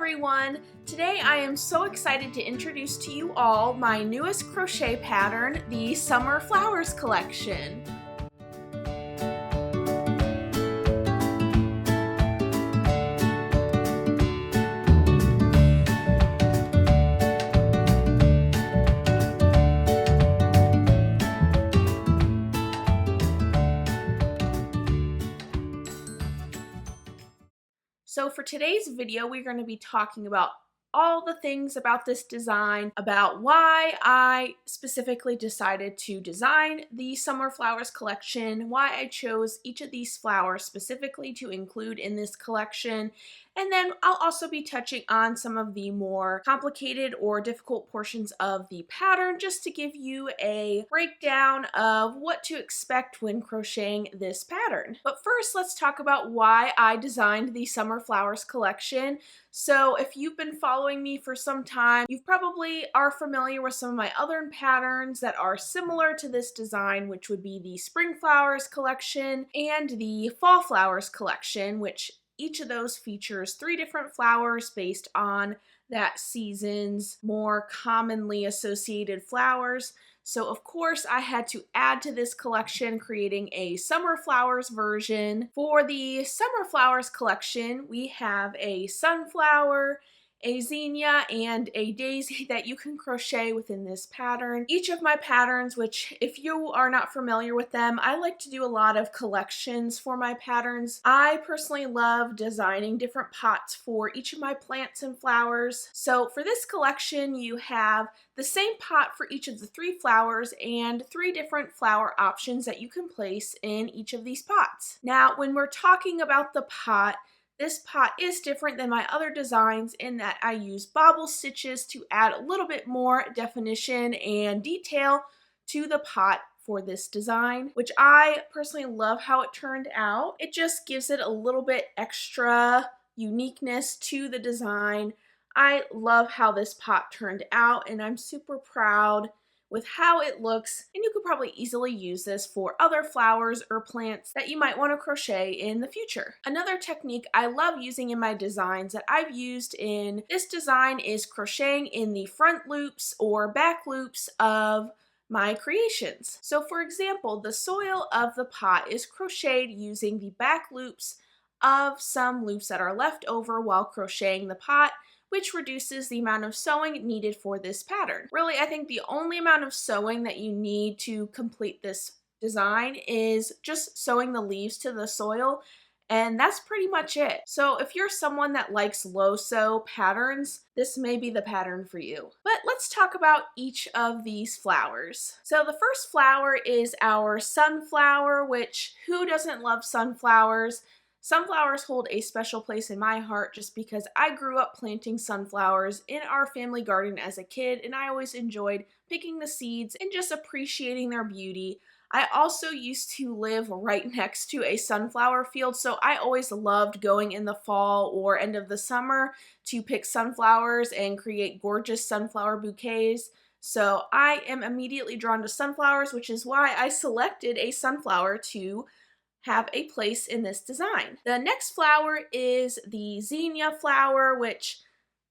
everyone! Today I am so excited to introduce to you all my newest crochet pattern, the Summer Flowers collection. So for today's video, we're going to be talking about all the things about this design, about why I specifically decided to design the Summer Flowers collection, why I chose each of these flowers specifically to include in this collection, and then I'll also be touching on some of the more complicated or difficult portions of the pattern just to give you a breakdown of what to expect when crocheting this pattern. But first, let's talk about why I designed the Summer Flowers collection. So if you've been following me for some time, you probably are familiar with some of my other patterns that are similar to this design, which would be the Spring Flowers collection and the Fall Flowers collection, which each of those features 3 different flowers based on that season's more commonly associated flowers. So of course I had to add to this collection, creating a Summer Flowers version. For the Summer Flowers collection, we have a sunflower, a zinnia, and a daisy that you can crochet within this pattern. Each of my patterns, which if you are not familiar with them, I like to do a lot of collections for my patterns. I personally love designing different pots for each of my plants and flowers. So for this collection, you have the same pot for each of the 3 flowers and 3 different flower options that you can place in each of these pots. Now, when we're talking about the pot, this pot is different than my other designs in that I use bobble stitches to add a little bit more definition and detail to the pot for this design, which I personally love how it turned out. It just gives it a little bit extra uniqueness to the design. I love how this pot turned out, and I'm super proud with how it looks, and you could probably easily use this for other flowers or plants that you might want to crochet in the future. Another technique I love using in my designs that I've used in this design is crocheting in the front loops or back loops of my creations. So for example, the soil of the pot is crocheted using the back loops of some loops that are left over while crocheting the pot, which reduces the amount of sewing needed for this pattern. Really, I think the only amount of sewing that you need to complete this design is just sewing the leaves to the soil, and that's pretty much it. So if you're someone that likes low sew patterns, this may be the pattern for you. But let's talk about each of these flowers. So the first flower is our sunflower, which who doesn't love sunflowers? Sunflowers hold a special place in my heart just because I grew up planting sunflowers in our family garden as a kid, and I always enjoyed picking the seeds and just appreciating their beauty. I also used to live right next to a sunflower field, so I always loved going in the fall or end of the summer to pick sunflowers and create gorgeous sunflower bouquets. So I am immediately drawn to sunflowers, which is why I selected a sunflower to have a place in this design. The next flower is the zinnia flower, which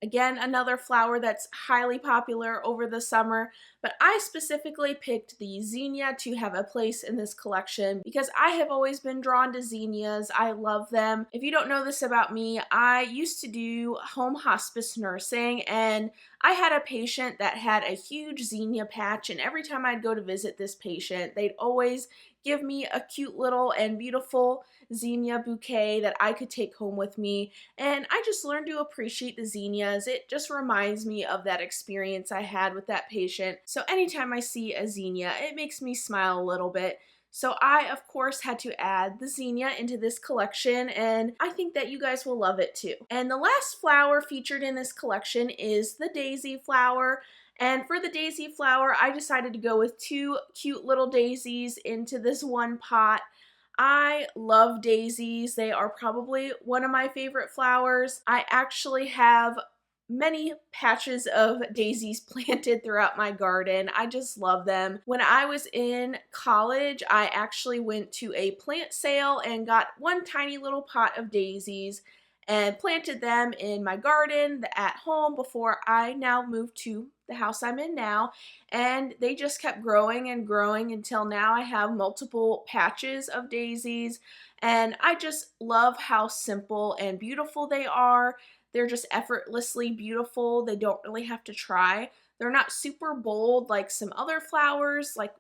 again, another flower that's highly popular over the summer, but I specifically picked the zinnia to have a place in this collection because I have always been drawn to zinnias. I love them. If you don't know this about me, I used to do home hospice nursing, and I had a patient that had a huge zinnia patch, and every time I'd go to visit this patient, they'd always give me a cute little and beautiful zinnia bouquet that I could take home with me, and I just learned to appreciate the zinnias. It just reminds me of that experience I had with that patient. So anytime I see a zinnia, it makes me smile a little bit. So I, of course, had to add the zinnia into this collection, and I think that you guys will love it too. And the last flower featured in this collection is the daisy flower. And for the daisy flower, I decided to go with 2 cute little daisies into this one pot. I love daisies. They are probably one of my favorite flowers. I actually have many patches of daisies planted throughout my garden. I just love them. When I was in college, I actually went to a plant sale and got one tiny little pot of daisies, and planted them in my garden at home before I now moved to the house I'm in now. And they just kept growing and growing until now I have multiple patches of daisies. And I just love how simple and beautiful they are. They're just effortlessly beautiful. They don't really have to try. They're not super bold like some other flowers, like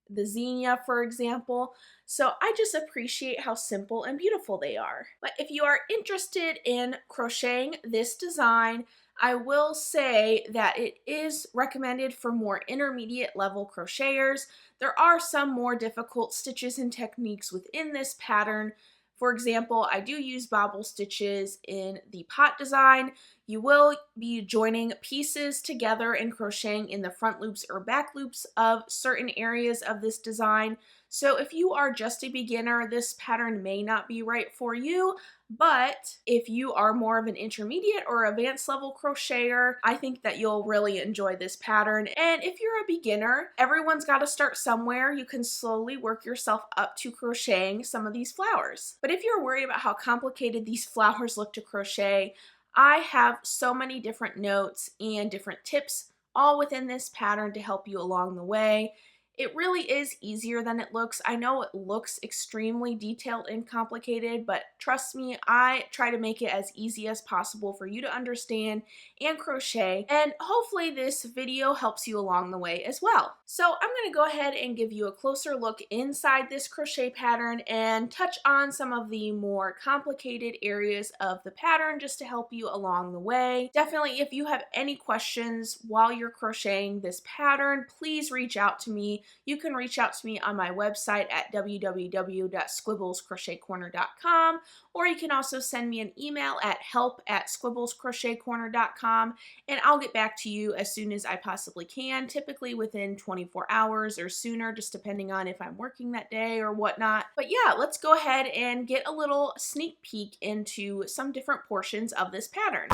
the zinnia, for example. So I just appreciate how simple and beautiful they are. But if you are interested in crocheting this design, I will say that it is recommended for more intermediate level crocheters. There are some more difficult stitches and techniques within this pattern. For example, I do use bobble stitches in the pot design. You will be joining pieces together and crocheting in the front loops or back loops of certain areas of this design. So if you are just a beginner, this pattern may not be right for you, but if you are more of an intermediate or advanced level crocheter, I think that you'll really enjoy this pattern. And if you're a beginner, everyone's got to start somewhere. You can slowly work yourself up to crocheting some of these flowers. But if you're worried about how complicated these flowers look to crochet, I have so many different notes and different tips all within this pattern to help you along the way. It really is easier than it looks. I know it looks extremely detailed and complicated, but trust me, I try to make it as easy as possible for you to understand and crochet, and hopefully this video helps you along the way as well. So I'm going to go ahead and give you a closer look inside this crochet pattern and touch on some of the more complicated areas of the pattern just to help you along the way. Definitely, if you have any questions while you're crocheting this pattern, please reach out to me. You can reach out to me on my website at www.squibblescrochetcorner.com, or you can also send me an email at help@squibblescrochetcorner.com, and I'll get back to you as soon as I possibly can, typically within 24 hours or sooner, just depending on if I'm working that day or whatnot. But yeah, let's go ahead and get a little sneak peek into some different portions of this pattern.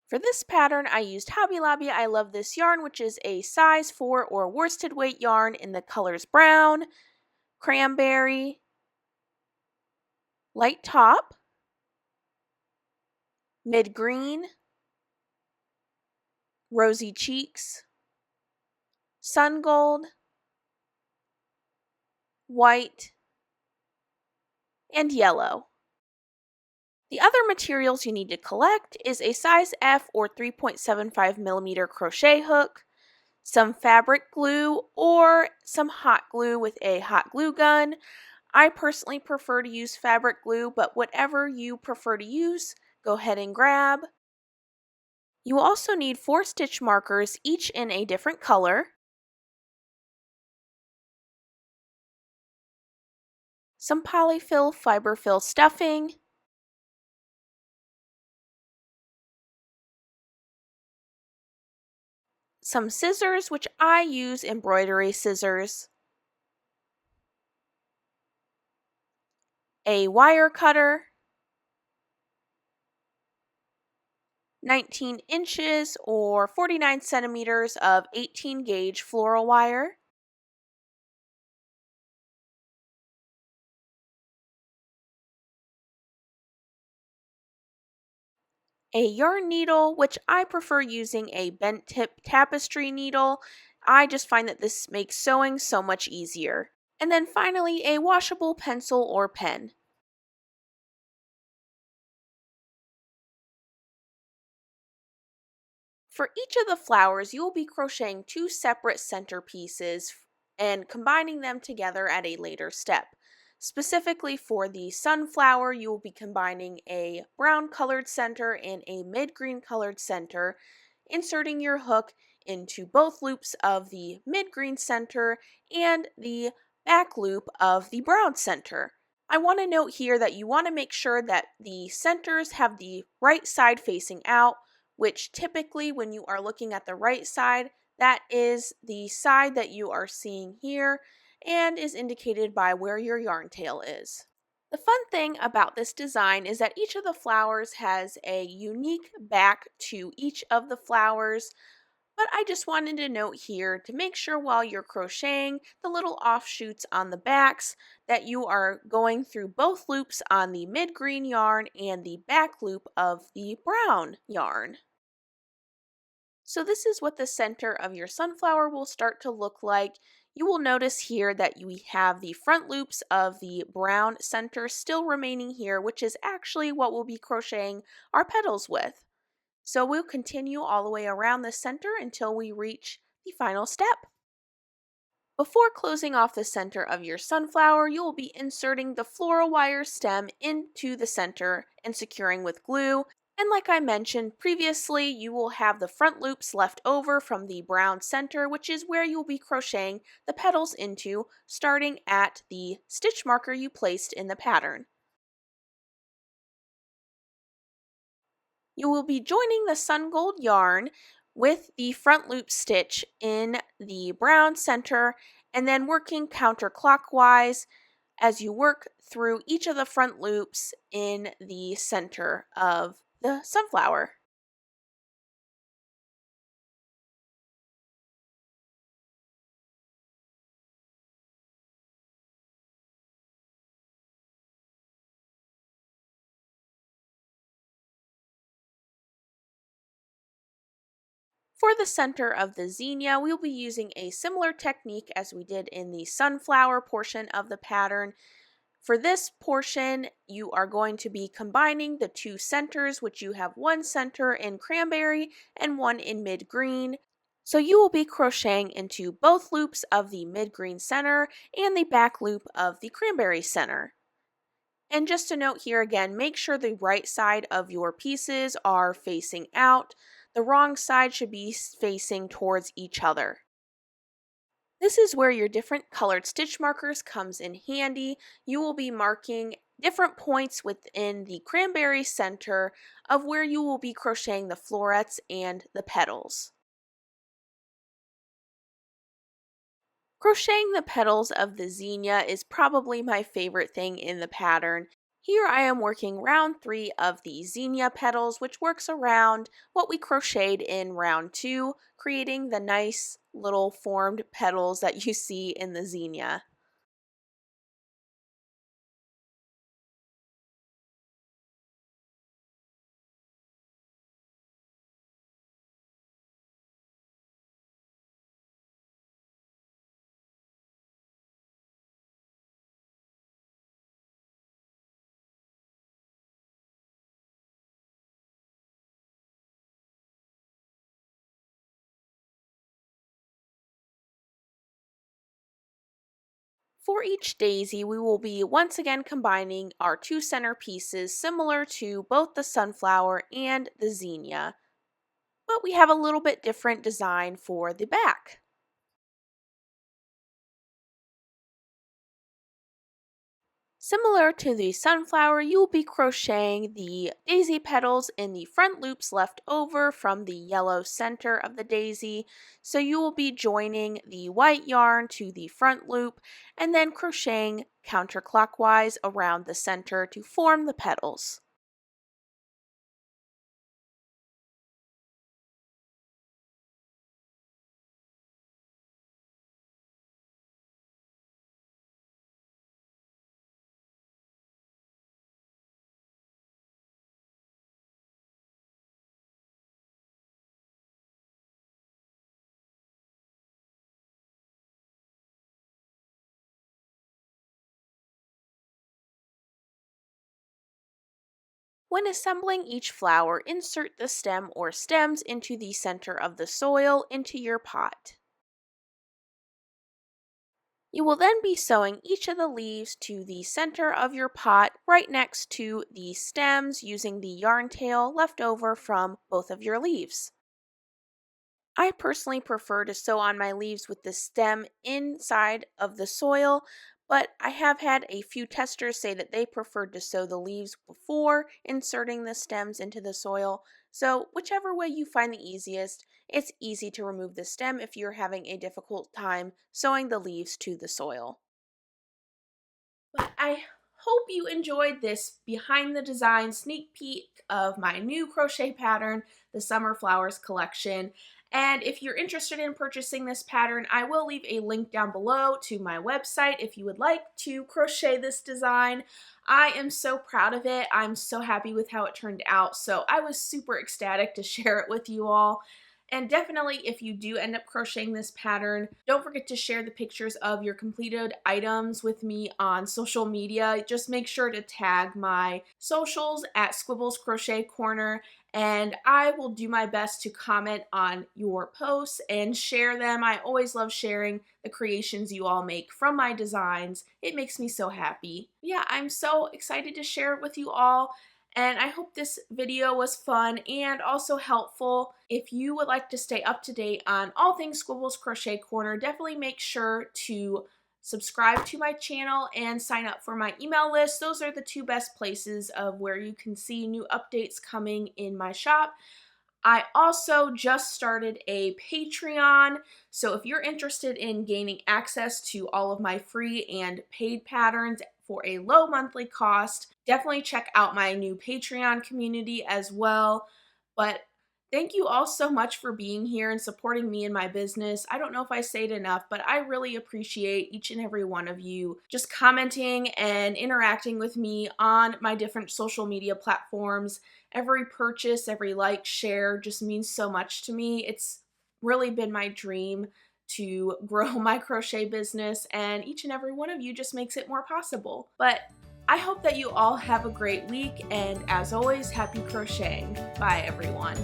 For this pattern, I used Hobby Lobby I Love This yarn, which is a size 4 or worsted weight yarn in the colors brown, cranberry, light top, mid green, rosy cheeks, sun gold, white, and yellow. The other materials you need to collect is a size F or 3.75 millimeter crochet hook, some fabric glue, or some hot glue with a hot glue gun. I personally prefer to use fabric glue, but whatever you prefer to use, go ahead and grab. You will also need 4 stitch markers, each in a different color, some polyfill fiber fill stuffing, some scissors, which I use embroidery scissors, a wire cutter, 19 inches or 49 centimeters of 18 gauge floral wire, a yarn needle, which I prefer using a bent tip tapestry needle. I just find that this makes sewing so much easier. And then finally, a washable pencil or pen. For each of the flowers, you will be crocheting 2 separate center pieces and combining them together at a later step. Specifically for the sunflower, you will be combining a brown colored center and a mid-green colored center, inserting your hook into both loops of the mid-green center and the back loop of the brown center. I want to note here that you want to make sure that the centers have the right side facing out, which typically when you are looking at the right side, that is the side that you are seeing here and is indicated by where your yarn tail is. The fun thing about this design is that each of the flowers has a unique back to each of the flowers, But I just wanted to note here to make sure while you're crocheting the little offshoots on the backs that you are going through both loops on the mid green yarn and the back loop of the brown yarn. So this is what the center of your sunflower will start to look like. You will notice here that we have the front loops of the brown center still remaining here, which is actually what we'll be crocheting our petals with. So we'll continue all the way around the center until we reach the final step. Before closing off the center of your sunflower, you will be inserting the floral wire stem into the center and securing with glue. And like I mentioned previously, you will have the front loops left over from the brown center, which is where you'll be crocheting the petals into, starting at the stitch marker you placed in the pattern. You will be joining the sun gold yarn with the front loop stitch in the brown center and then working counterclockwise as you work through each of the front loops in the center of the sunflower. For the center of the zinnia, we'll be using a similar technique as we did in the sunflower portion of the pattern. For this portion, you are going to be combining the two centers, which you have one center in cranberry and one in mid green. So you will be crocheting into both loops of the mid green center and the back loop of the cranberry center. And just a note here again, make sure the right side of your pieces are facing out. The wrong side should be facing towards each other. This is where your different colored stitch markers comes in handy. You will be marking different points within the cranberry center of where you will be crocheting the florets and the petals. Crocheting the petals of the zinnia is probably my favorite thing in the pattern. Here I am working round 3 of the zinnia petals, which works around what we crocheted in round 2, creating the nice little formed petals that you see in the zinnia. For each daisy, we will be once again combining our two center pieces similar to both the sunflower and the zinnia, but we have a little bit different design for the back. Similar to the sunflower, you will be crocheting the daisy petals in the front loops left over from the yellow center of the daisy. So you will be joining the white yarn to the front loop and then crocheting counterclockwise around the center to form the petals. When assembling each flower, insert the stem or stems into the center of the soil into your pot. You will then be sewing each of the leaves to the center of your pot right next to the stems using the yarn tail left over from both of your leaves. I personally prefer to sew on my leaves with the stem inside of the soil, but I have had a few testers say that they preferred to sew the leaves before inserting the stems into the soil. So, whichever way you find the easiest, it's easy to remove the stem if you're having a difficult time sewing the leaves to the soil. But I hope you enjoyed this behind the design sneak peek of my new crochet pattern, the Summer Flowers collection. And if you're interested in purchasing this pattern, I will leave a link down below to my website if you would like to crochet this design. I am so proud of it. I'm so happy with how it turned out. So I was super ecstatic to share it with you all. And definitely, if you do end up crocheting this pattern, don't forget to share the pictures of your completed items with me on social media. Just make sure to tag my socials at Squibbles Crochet Corner, and I will do my best to comment on your posts and share them. I always love sharing the creations you all make from my designs. It makes me so happy. Yeah, I'm so excited to share it with you all. And I hope this video was fun and also helpful. If you would like to stay up to date on all things Squibbles Crochet Corner, definitely make sure to subscribe to my channel and sign up for my email list. Those are the two best places of where you can see new updates coming in my shop. I also just started a Patreon, so if you're interested in gaining access to all of my free and paid patterns for a low monthly cost, definitely check out my new Patreon community as well. But thank you all so much for being here and supporting me in my business. I don't know if I say it enough, but I really appreciate each and every one of you just commenting and interacting with me on my different social media platforms. Every purchase, every like, share just means so much to me. It's really been my dream to grow my crochet business, and each and every one of you just makes it more possible. But I hope that you all have a great week, and as always, happy crocheting. Bye, everyone.